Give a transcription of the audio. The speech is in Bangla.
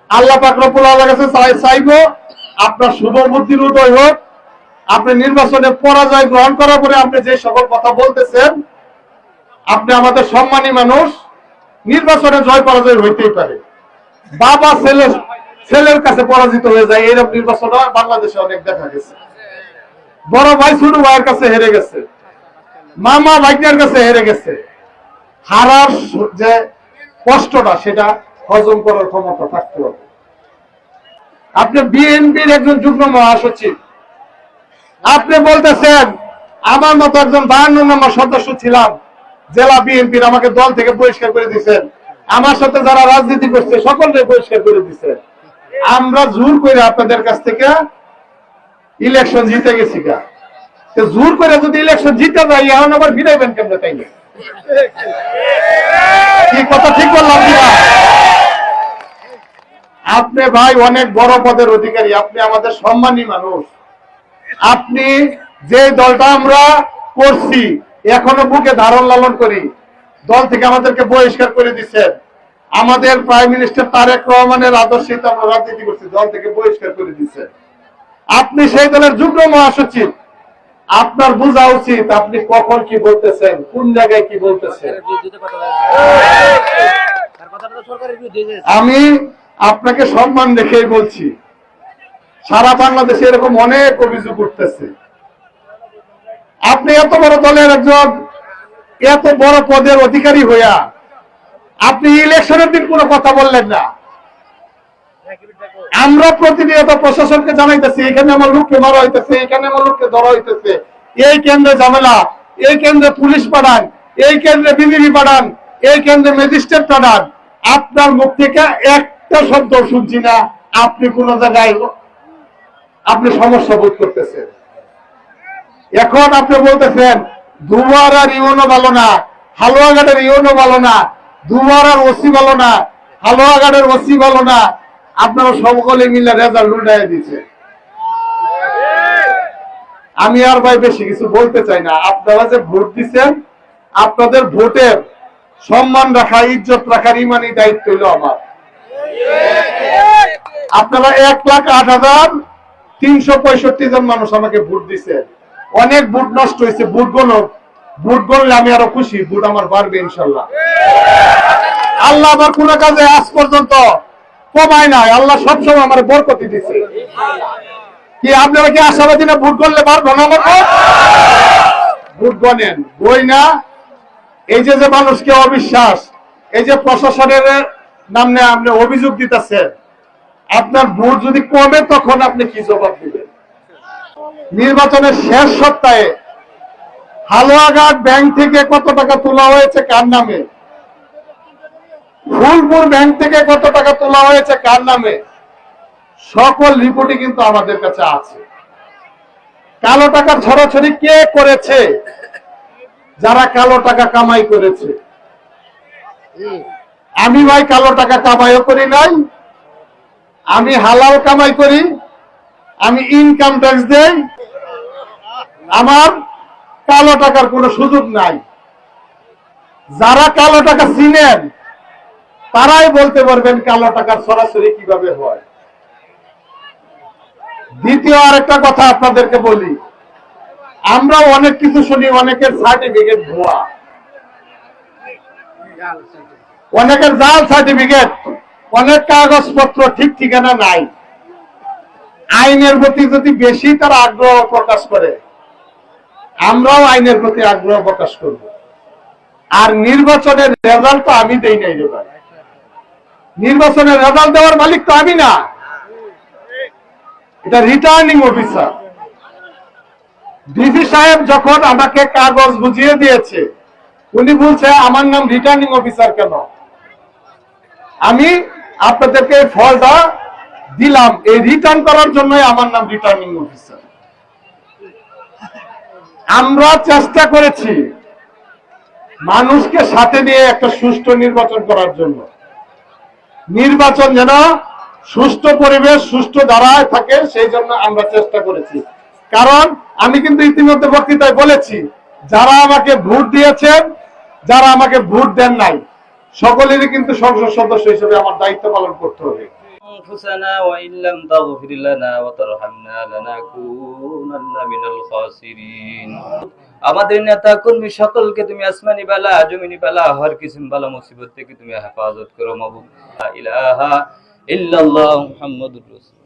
আল্লাহ পাক রব্বুল আলামিনের কাছে চাইবো আপনার শুভ বুদ্ধির উদয় হোক। আপনি নির্বাচনে পরাজয় গ্রহণ করার পরে আপনি যে সকল কথা বলতেছেন, আপনি আমাদের সম্মানী মানুষ, নির্বাচনে জয় পরাজয় হইতেই পারে। বাবা ছেলের কাছে পরাজিত হয়ে যায়, এরকম নির্বাচন বাংলাদেশে অনেক দেখা গেছে। বড় ভাই ছোট ভাইয়ের কাছে হেরে গেছে, মামা ভাগ্নের কাছে হেরে গেছে। হারার যে কষ্টটা সেটা হজম করার ক্ষমতা থাকতে হবে। আপনি বিএনপির একজন যুগ্ম মহাসচিব, আপনি বলতেছেন আমার মতো একজন 52 নম্বর সদস্য ছিলাম জেলা বিএনপির, আমাকে দল থেকে বহিষ্কার করে দিচ্ছেন। আমার সাথে যারা রাজনীতি করছে সকলকে বহিষ্কার করে দিচ্ছেন। আমরা জোর করে আপনাদের কাছ থেকে ইলেকশন জিতে গেছি। জোর করে যদি ইলেকশন জিতে যাই, এখন আবার ফিরাইবেন কেমনে? তাই না? কি কথা ঠিক বললাম কিনা? আপনি ভাই অনেক বড় পদের অধিকারী, আপনি আমাদের সম্মানী মানুষ। আপনি যে দলটা আমরা করছি এখনো বুকে ধারণ লালন করি, দল থেকে আমাদেরকে বহিষ্কার করে দিচ্ছেন। আমাদের প্রাইম মিনিস্টার তারেক রহমানের আদর্শে আমরা রাজনীতি করছি, দল থেকে বহিষ্কার করে দিচ্ছেন। আপনি সেই দলের যুগ্ম মহাসচিব, আপনার বোঝা উচিত আপনি কখন কি বলতেছেন, কোন জায়গায় কি বলতেছেন। আমি আপনাকে সম্মান রেখেই বলছি, সারা বাংলাদেশে এরকম অনেক অভিযোগ উঠতেছে। আপনি এত বড় দলের একজন, এত বড় পদের অধিকারী হইয়া আপনি ইলেকশনের দিন কোনো কথা বললেন না। আমরা প্রতিনিয়ত প্রশাসনকে জানাইতেছি এখানে আমার লোককে মারা হইতেছে, এখানে আমার লোককে ধরা হইতেছে, এই কেন্দ্রে ঝামেলা, এই কেন্দ্রে পুলিশ পাঠান, এই কেন্দ্রে বিজিবি পাঠান, এই কেন্দ্রে ম্যাজিস্ট্রেট পাঠান। আপনার মুখ থেকে একটা শব্দ শুনছি না আপনি কোন জায়গায় আপনি সমস্যা বোধ করতেছেন। এখন আপনি বলতেছেন দুবারার ইউনো ভালো না, হালুয়াঘাটের ইউনো ভালো না, দুবারার ওসি ভালো না, হালুয়াঘাটের ওসি ভালো না। আপনারা সকলে মিলে রেজাল্ট উল্টাই দিচ্ছে। আমি আর ভাই বেশি কিছু বলতে চাই না। আপনারা যে ভোট দিচ্ছেন, আপনাদের ভোটের সম্মান রাখা, ইজ্জত রাখার ইমানি দায়িত্ব হইল আমার। আপনারা 1,08,365 জন মানুষ আমাকে ভোট দিচ্ছেন। অনেক ভোট নষ্ট হয়েছে, ভোট গণলে আমি আরো খুশি, ভোট আমার বাড়বে ইনশাল্লাহ। আল্লাহ আমার কোন কাজে আজ পর্যন্ত কমায় নাই, আল্লাহ সবসময় আমার বরকতি দিচ্ছে। কি আপনারা কি আশাবাদী না ভোট গণলে পারবো না? আমার ভোট গণেন, বই না। এই যে মানুষকে অবিশ্বাস, এই যে প্রশাসনের নামে আপনি অভিযোগ দিতেছেন, আপনার ভোট যদি কমে তখন আপনি কি জবাব দিবেন? নির্বাচনের শেষ সপ্তাহে হালুয়াঘাট ব্যাংক থেকে কত টাকা তোলা হয়েছে কার নামে, ফুলপুর ব্যাংক থেকে কত টাকা তোলা হয়েছে কার নামে, সকল রিপোর্টই কিন্তু আমাদের কাছে আছে। কালো টাকা ছড়াছড়ি কে করেছে? যারা কালো টাকা কামাই করেছে। আমি ভাই কালো টাকা কামাইও করি নাই, আমি হালাল কামাই করি, আমি ইনকাম ট্যাক্স দেই, আমার কালো টাকার কোনো সুযোগ নাই। যারা কালো টাকা চিনেন তারাই বলতে পারবেন কালো টাকার সরাসরি কিভাবে হয়। দ্বিতীয় আরেকটা কথা আপনাদেরকে বলি, আমরা অনেক কিছু শুনি, অনেকের সার্টিফিকেট ভুয়া, অনেকের জাল সার্টিফিকেট, অনেক কাগজপত্র ঠিক ঠিকানা নাই। আইনের প্রতি যদি বেশি তারা আগ্রহ প্রকাশ করে, আমরাও আইনের প্রতি আগ্রহ প্রকাশ করব। আর নির্বাচনের রেজাল্ট তো আমি দেই নাই রে ভাই, নির্বাচনের রেজাল্ট দেওয়ার মালিক তো আমি না, এটা রিটার্নিং অফিসার। ডিসি সাহেব যখন আমাকে কাগজ বুঝিয়ে দিয়েছে, উনি বলছে আমার নাম রিটার্নিং অফিসার কেন? আমি আপনাদেরকে ফলটা দিলাম এই রিটার্ন করার জন্য, আমার নাম রিটার্নিং অফিসার। আমরা চেষ্টা করেছি মানুষকে সাথে নিয়ে একটা সুষ্ঠু নির্বাচন করার জন্য, নির্বাচন যেন সুষ্ঠু পরিবেশ, সুষ্ঠু ধারায় থাকে, সেই জন্য আমরা চেষ্টা করেছি। কারণ আমি কিন্তু ইতিমধ্যে বক্তৃতায় বলেছি, যারা আমাকে ভোট দিয়েছেন, যারা আমাকে ভোট দেন নাই, সকলেরই কিন্তু সংসদ সদস্য হিসেবে আমার দায়িত্ব পালন করতে হবে। أنفسنا وإن لم تغفر لنا وترحمنا لنكونن من الخاسرين আমাদের নেতা কর্মী সকলকে তুমি আসমানি বালা জমিনি বালা হর কিসম বালা মুসিবত থেকে তুমি হেফাজত করো মাবুদ লা ইলাহা ইল্লাল্লাহ মুহাম্মাদুর রাসূল